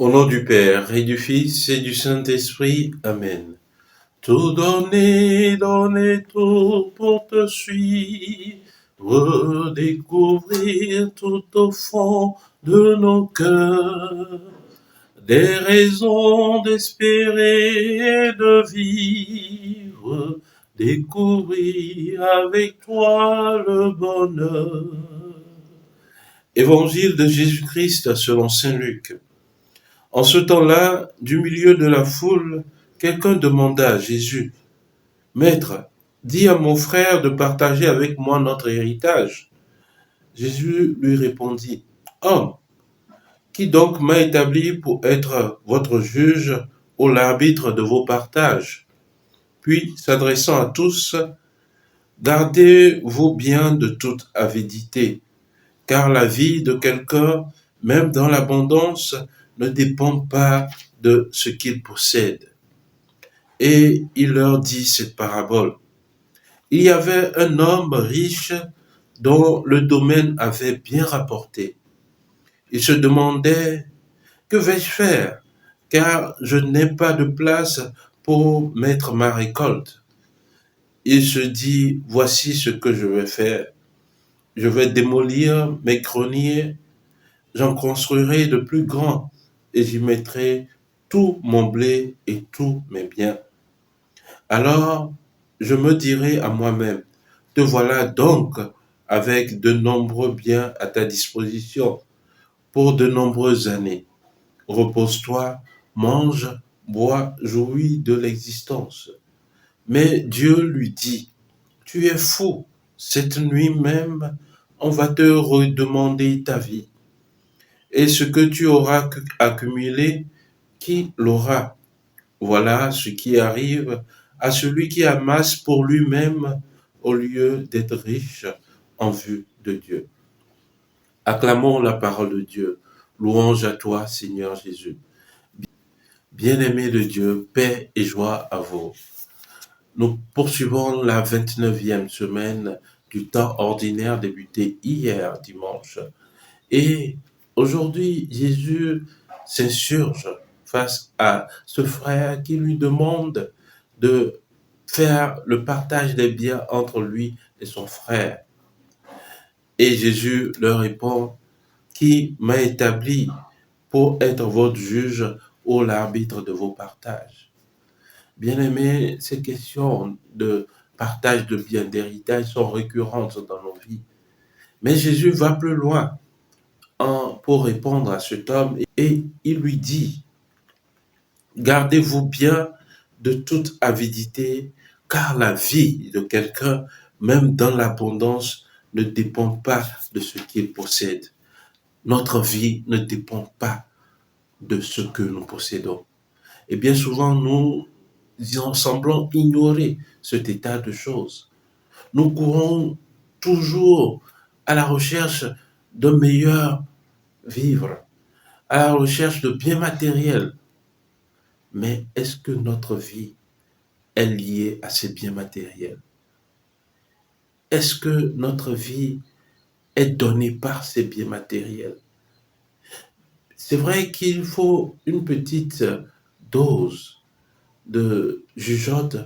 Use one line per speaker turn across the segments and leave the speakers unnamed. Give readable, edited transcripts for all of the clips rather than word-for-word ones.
Au nom du Père et du Fils et du Saint-Esprit. Amen. Tout donner tout pour te suivre, découvrir tout au fond de nos cœurs, des raisons d'espérer et de vivre, découvrir avec toi le bonheur. Évangile de Jésus-Christ selon saint Luc. En ce temps-là, du milieu de la foule, quelqu'un demanda à Jésus, « Maître, dis à mon frère de partager avec moi notre héritage. » Jésus lui répondit, « Homme, qui donc m'a établi pour être votre juge ou l'arbitre de vos partages ?» Puis, s'adressant à tous, « Gardez-vous bien de toute avidité, car la vie de quelqu'un, même dans l'abondance, ne dépend pas de ce qu'il possède. » Et il leur dit cette parabole. Il y avait un homme riche dont le domaine avait bien rapporté. Il se demandait, que vais-je faire, car je n'ai pas de place pour mettre ma récolte. Il se dit, voici ce que je vais faire. Je vais démolir mes greniers, j'en construirai de plus grands et j'y mettrai tout mon blé et tous mes biens. Alors, je me dirai à moi-même, te voilà donc avec de nombreux biens à ta disposition pour de nombreuses années. Repose-toi, mange, bois, jouis de l'existence. Mais Dieu lui dit, tu es fou, cette nuit même, on va te redemander ta vie. Et ce que tu auras accumulé, qui l'aura? Voilà ce qui arrive à celui qui amasse pour lui-même au lieu d'être riche en vue de Dieu. Acclamons la parole de Dieu. Louange à toi, Seigneur Jésus. Bien-aimés de Dieu, paix et joie à vous. Nous poursuivons la 29e semaine du temps ordinaire débuté hier dimanche. Et aujourd'hui, Jésus s'insurge face à ce frère qui lui demande de faire le partage des biens entre lui et son frère. Et Jésus leur répond, qui m'a établi pour être votre juge ou l'arbitre de vos partages. Bien-aimés, ces questions de partage de biens, d'héritage sont récurrentes dans nos vies. Mais Jésus va plus loin pour répondre à cet homme et il lui dit, gardez-vous bien de toute avidité, car la vie de quelqu'un, même dans l'abondance, ne dépend pas de ce qu'il possède. Notre vie ne dépend pas de ce que nous possédons. Et bien souvent, nous semblons ignorer cet état de choses. Nous courons toujours à la recherche d'un meilleur vivre, à la recherche de biens matériels. Mais est-ce que notre vie est liée à ces biens matériels? Est-ce que notre vie est donnée par ces biens matériels? C'est vrai qu'il faut une petite dose de jugeote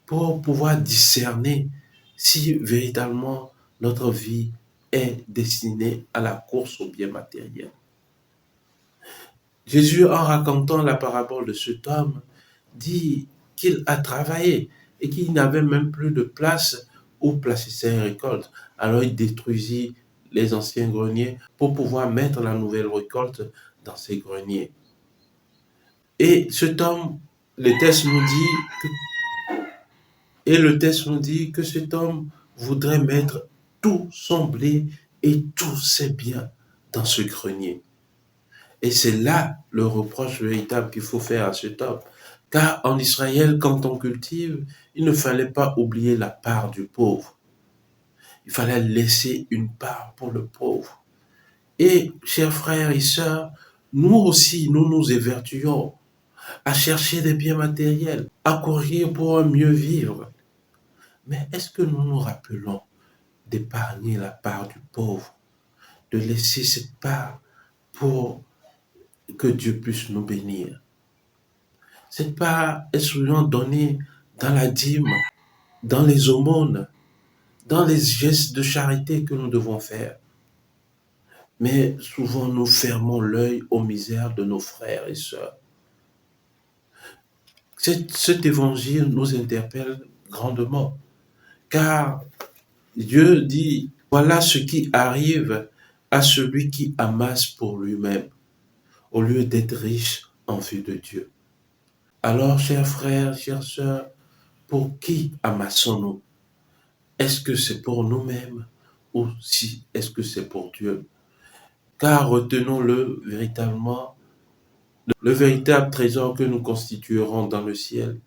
pour pouvoir discerner si véritablement notre vie est destinée à la course aux biens matériels. Jésus, en racontant la parabole de cet homme, dit qu'il a travaillé et qu'il n'avait même plus de place où placer ses récoltes. Alors il détruisit les anciens greniers pour pouvoir mettre la nouvelle récolte dans ses greniers. Et cet homme, le texte nous dit que cet homme voudrait mettre tout son blé et tous ses biens dans ce grenier. Et c'est là le reproche véritable qu'il faut faire à cet homme. Car en Israël, quand on cultive, il ne fallait pas oublier la part du pauvre. Il fallait laisser une part pour le pauvre. Et, chers frères et sœurs, nous aussi, nous nous évertuons à chercher des biens matériels, à courir pour un mieux vivre. Mais est-ce que nous nous rappelons d'épargner la part du pauvre, de laisser cette part pour que Dieu puisse nous bénir. C'est pas exclusivement donné dans la dîme, dans les aumônes, dans les gestes de charité que nous devons faire. Mais souvent nous fermons l'œil aux misères de nos frères et sœurs. Cet évangile nous interpelle grandement, car Dieu dit, voilà ce qui arrive à celui qui amasse pour lui-même, au lieu d'être riche en vue de Dieu. Alors, chers frères, chères sœurs, pour qui amassons-nous? Est-ce que c'est pour nous-mêmes ou si est-ce que c'est pour Dieu? Car retenons-le véritablement, le véritable trésor que nous constituerons dans le ciel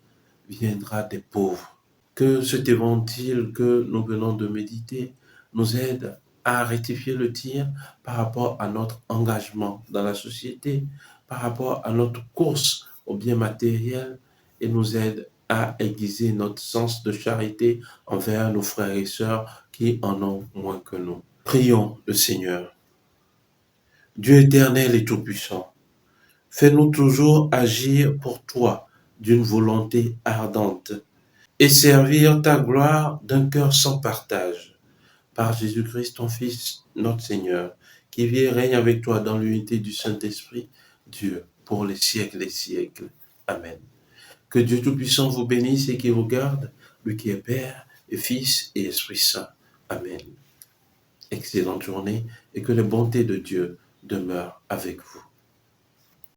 viendra des pauvres. Que cet évangile que nous venons de méditer nous aide à rectifier le tir par rapport à notre engagement dans la société, par rapport à notre course au bien matériel et nous aide à aiguiser notre sens de charité envers nos frères et sœurs qui en ont moins que nous. Prions le Seigneur. Dieu éternel et tout-puissant, fais-nous toujours agir pour toi d'une volonté ardente et servir ta gloire d'un cœur sans partage. Par Jésus-Christ, ton Fils, notre Seigneur, qui vit et règne avec toi dans l'unité du Saint-Esprit, Dieu, pour les siècles des siècles. Amen. Que Dieu Tout-Puissant vous bénisse et qui vous garde, lui qui est Père et Fils et Esprit Saint. Amen. Excellente journée et que les bontés de Dieu demeurent avec vous.